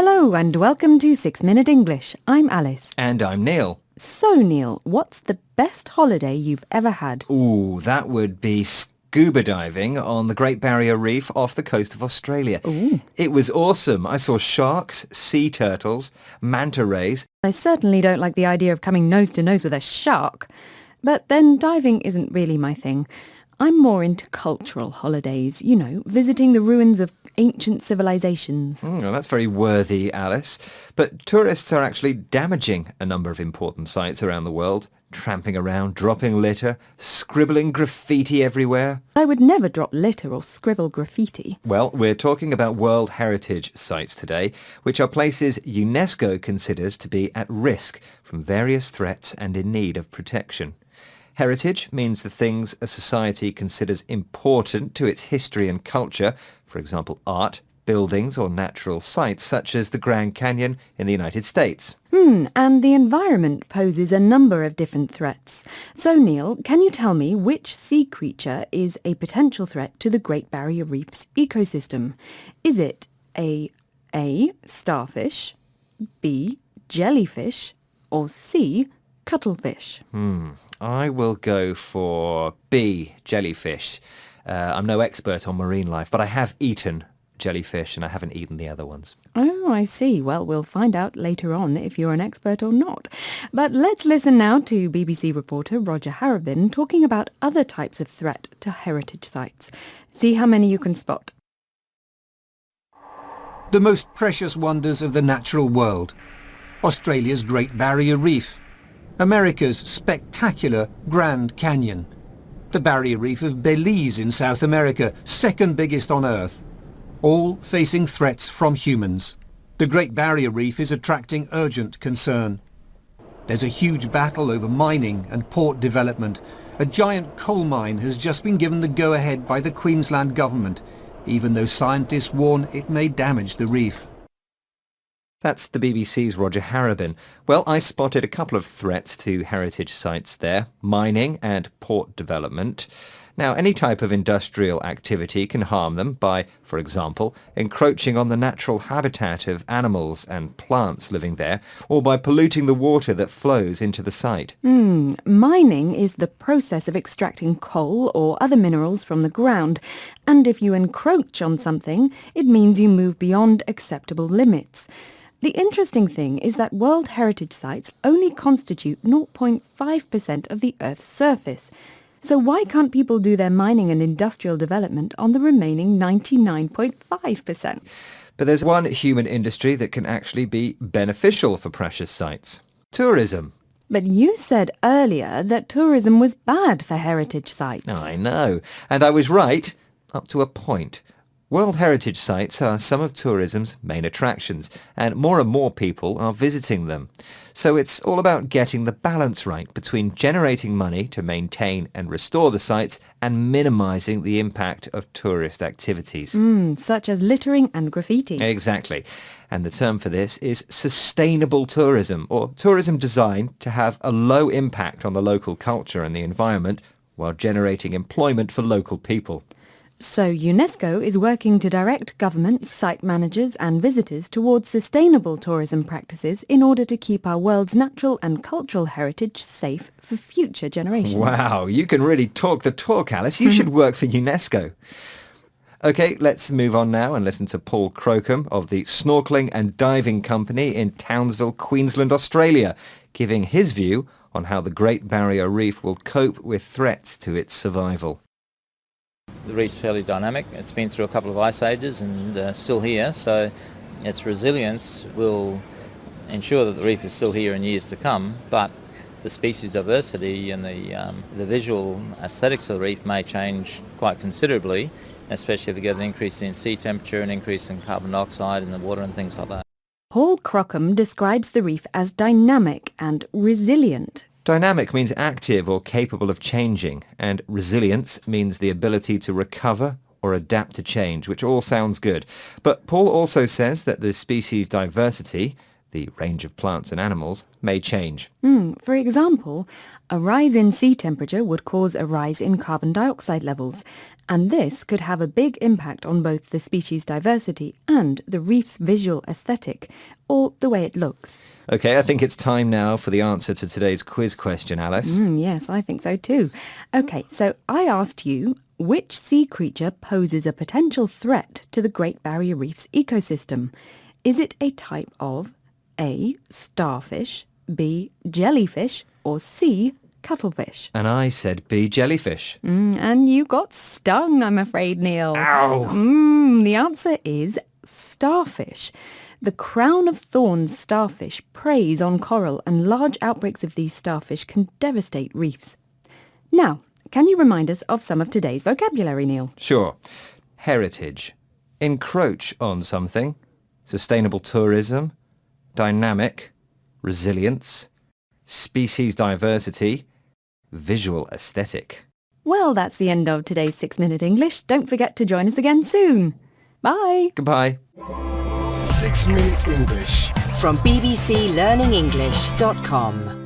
Hello and welcome to 6 Minute English. I'm Alice. And I'm Neil. So Neil, what's the best holiday you've ever had? Ooh, that would be scuba diving on the Great Barrier Reef off the coast of Australia. Ooh. It was awesome. I saw sharks, sea turtles, manta rays. I certainly don't like the idea of coming nose to nose with a shark. But then diving isn't really my thing. I'm more into cultural holidays, visiting the ruins of ancient civilizations. Well, that's very worthy, Alice. But tourists are actually damaging a number of important sites around the world, tramping around, dropping litter, scribbling graffiti everywhere. I would never drop litter or scribble graffiti. Well, we're talking about World Heritage Sites today, which are places UNESCO considers to be at risk from various threats and in need of protection. Heritage means the things a society considers important to its history and culture, for example, art, buildings or natural sites such as the Grand Canyon in the United States. And the environment poses a number of different threats. So Neil, can you tell me which sea creature is a potential threat to the Great Barrier Reef's ecosystem? Is it A, starfish, B, jellyfish, or C, cuttlefish? I will go for B, jellyfish. I'm no expert on marine life, but I have eaten jellyfish and I haven't eaten the other ones. Oh, I see. Well, we'll find out later on if you're an expert or not. But let's listen now to BBC reporter Roger Harrabin talking about other types of threat to heritage sites. See how many you can spot. The most precious wonders of the natural world. Australia's Great Barrier Reef. America's spectacular Grand Canyon. The Barrier Reef of Belize in South America, second biggest on Earth. All facing threats from humans. The Great Barrier Reef is attracting urgent concern. There's a huge battle over mining and port development. A giant coal mine has just been given the go-ahead by the Queensland government, even though scientists warn it may damage the reef. That's the BBC's Roger Harrabin. Well, I spotted a couple of threats to heritage sites there, mining and port development. Now, any type of industrial activity can harm them by, for example, encroaching on the natural habitat of animals and plants living there, or by polluting the water that flows into the site. Mining is the process of extracting coal or other minerals from the ground, and if you encroach on something, it means you move beyond acceptable limits. The interesting thing is that World Heritage Sites only constitute 0.5% of the Earth's surface. So why can't people do their mining and industrial development on the remaining 99.5%? But there's one human industry that can actually be beneficial for precious sites. Tourism. But you said earlier that tourism was bad for heritage sites. I know, and I was right, up to a point. World Heritage Sites are some of tourism's main attractions, and more people are visiting them. So it's all about getting the balance right between generating money to maintain and restore the sites and minimising the impact of tourist activities. Such as littering and graffiti. Exactly. And the term for this is sustainable tourism, or tourism designed to have a low impact on the local culture and the environment while generating employment for local people. So UNESCO is working to direct governments, site managers and visitors towards sustainable tourism practices in order to keep our world's natural and cultural heritage safe for future generations. Wow, you can really talk the talk, Alice. You should work for UNESCO. OK, let's move on now and listen to Paul Crocombe of the Snorkeling and Diving Company in Townsville, Queensland, Australia, giving his view on how the Great Barrier Reef will cope with threats to its survival. The reef's fairly dynamic. It's been through a couple of ice ages and still here, so its resilience will ensure that the reef is still here in years to come, but the species diversity and the visual aesthetics of the reef may change quite considerably, especially if we get an increase in sea temperature, an increase in carbon dioxide in the water and things like that. Paul Crocombe describes the reef as dynamic and resilient. Dynamic means active or capable of changing, and resilience means the ability to recover or adapt to change, which all sounds good. But Paul also says that the species diversity, the range of plants and animals, may change. For example, a rise in sea temperature would cause a rise in carbon dioxide levels, And this could have a big impact on both the species diversity and the reef's visual aesthetic, or the way it looks. OK, I think it's time now for the answer to today's quiz question, Alice. Yes, I think so too. OK, so I asked you, which sea creature poses a potential threat to the Great Barrier Reef's ecosystem? Is it a type of A, starfish, B, jellyfish, or C, cuttlefish? And I said B, jellyfish. And you got stung, I'm afraid, Neil. Ow! The answer is starfish. The crown of thorns starfish preys on coral, and large outbreaks of these starfish can devastate reefs. Now, can you remind us of some of today's vocabulary, Neil? Sure. Heritage. Encroach on something. Sustainable tourism. Dynamic. Resilience. Species diversity. Visual aesthetic. Well, that's the end of today's 6-Minute English. Don't forget to join us again soon. Bye. Goodbye. 6 Minute English from bbclearningenglish.com.